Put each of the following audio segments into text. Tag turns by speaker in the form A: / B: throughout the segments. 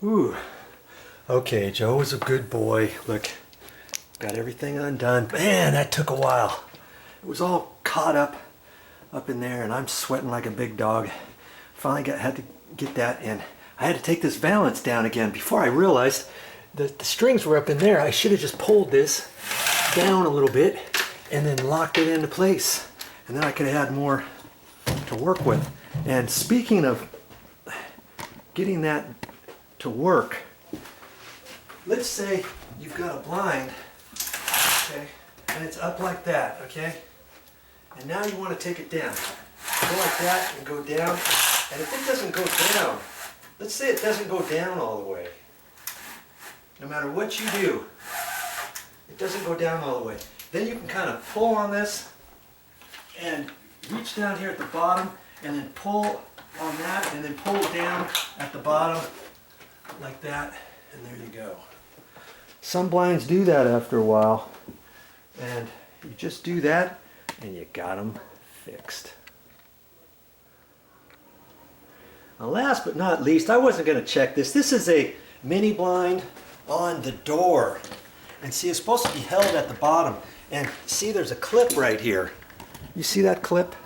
A: Whew. Okay, Joe was a good boy. Look, got everything undone. Man, that took a while. It was all caught up in there, and I'm sweating like a big dog. Finally had to get that in. I had to take this valance down again before I realized that the strings were up in there. I should have just pulled this down a little bit and then locked it into place. And then I could have had more to work with. And speaking of getting that to work, let's say you've got a blind, okay, and it's up like that, okay? And now you want to take it down. Go like that and go down. And if it doesn't go down, let's say it doesn't go down all the way. No matter what you do, it doesn't go down all the way. Then you can kind of pull on this and reach down here at the bottom and then pull on that and then pull down at the bottom like that, and there you go. Some blinds do that after a while, and you just do that and you got them fixed. Now, last but not least, I wasn't going to check this. This is a mini blind on the door, and see, it's supposed to be held at the bottom, and see, there's a clip right here. You see that clip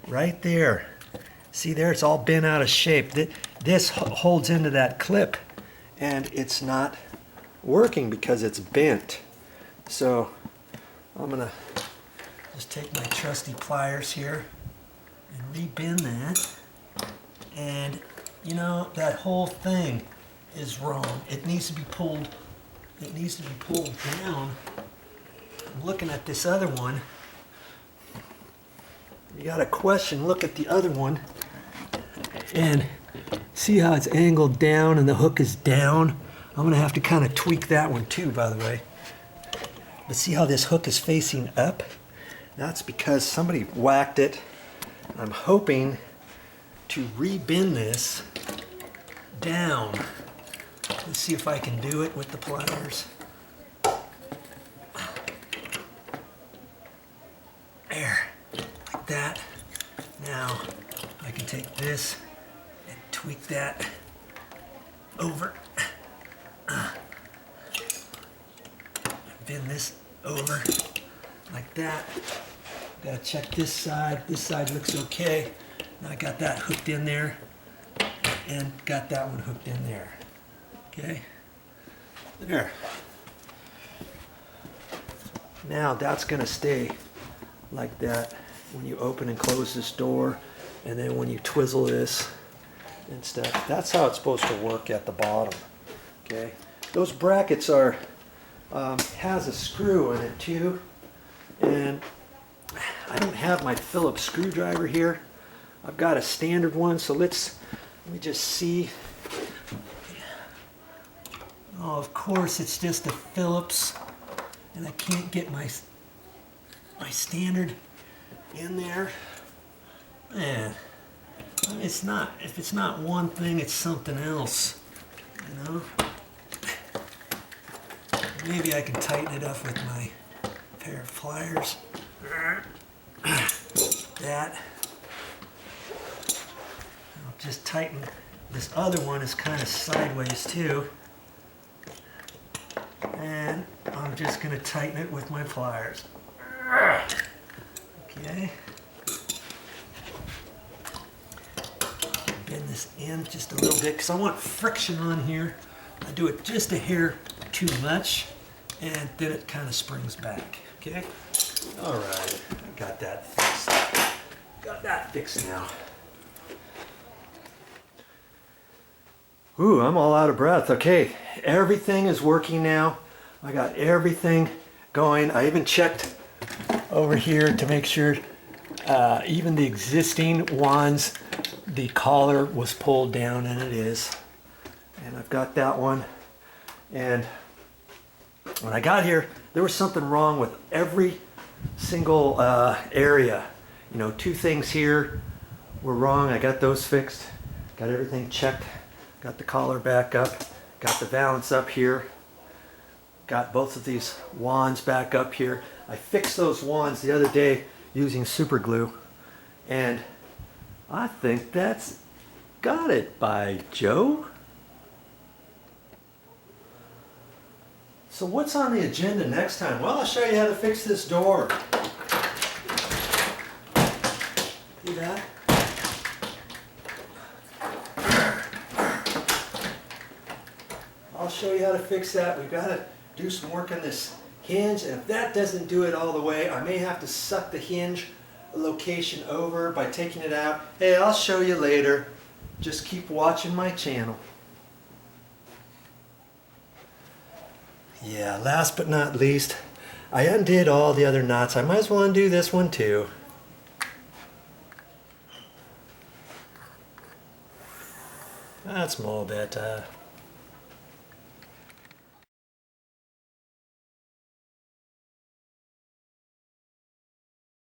A: right there? See there, it's all bent out of shape. This holds into that clip, and it's not working because it's bent. So I'm gonna just take my trusty pliers here and rebend that. And you know, that whole thing is wrong. It needs to be pulled. It needs to be pulled down. I'm looking at this other one. You got a question, look at the other one and see how it's angled down and the hook is down. I'm gonna have to kind of tweak that one too, by the way. But see how this hook is facing up? That's because somebody whacked it. I'm hoping to rebend this down. Let's see if I can do it with the pliers. There, like that. Now I can take this and tweak that over. Bend this over like that. Gotta check this side. This side looks okay. Now I got that hooked in there and got that one hooked in there. Okay, there. Now that's gonna stay like that when you open and close this door, and then when you twizzle this and stuff. That's how it's supposed to work at the bottom. Okay, those brackets are has a screw in it too, and I don't have my Phillips screwdriver here. I've got a standard one, so let me just see. Oh, of course, it's just a Phillips, and I can't get my standard in there. Man, it's not. If it's not one thing, it's something else. You know. Maybe I can tighten it up with my pair of pliers. That. I'll just tighten. This other one is kind of sideways too. And I'm just going to tighten it with my pliers. Okay. Bend this in just a little bit because I want friction on here. I do it just a hair too much, and then it kind of springs back. Okay. All right. I got that fixed. Got that fixed now. Ooh, I'm all out of breath. Okay, everything is working now. I got everything going. I even checked over here to make sure even the existing ones, the collar was pulled down, and it is. And I've got that one. And when I got here, there was something wrong with every single area. You know, two things here were wrong. I got those fixed. Got everything checked. Got the collar back up, got the valance up here, got both of these wands back up here. I fixed those wands the other day using super glue, and I think that's got it by Joe. So what's on the agenda next time? Well, I'll show you how to fix this door. See that? I'll show you how to fix that. We've got to do some work on this hinge, and if that doesn't do it all the way, I may have to suck the hinge location over by taking it out. Hey, I'll show you later. Just keep watching my channel. Yeah, last but not least, I undid all the other knots. I might as well undo this one too. That's a small bit.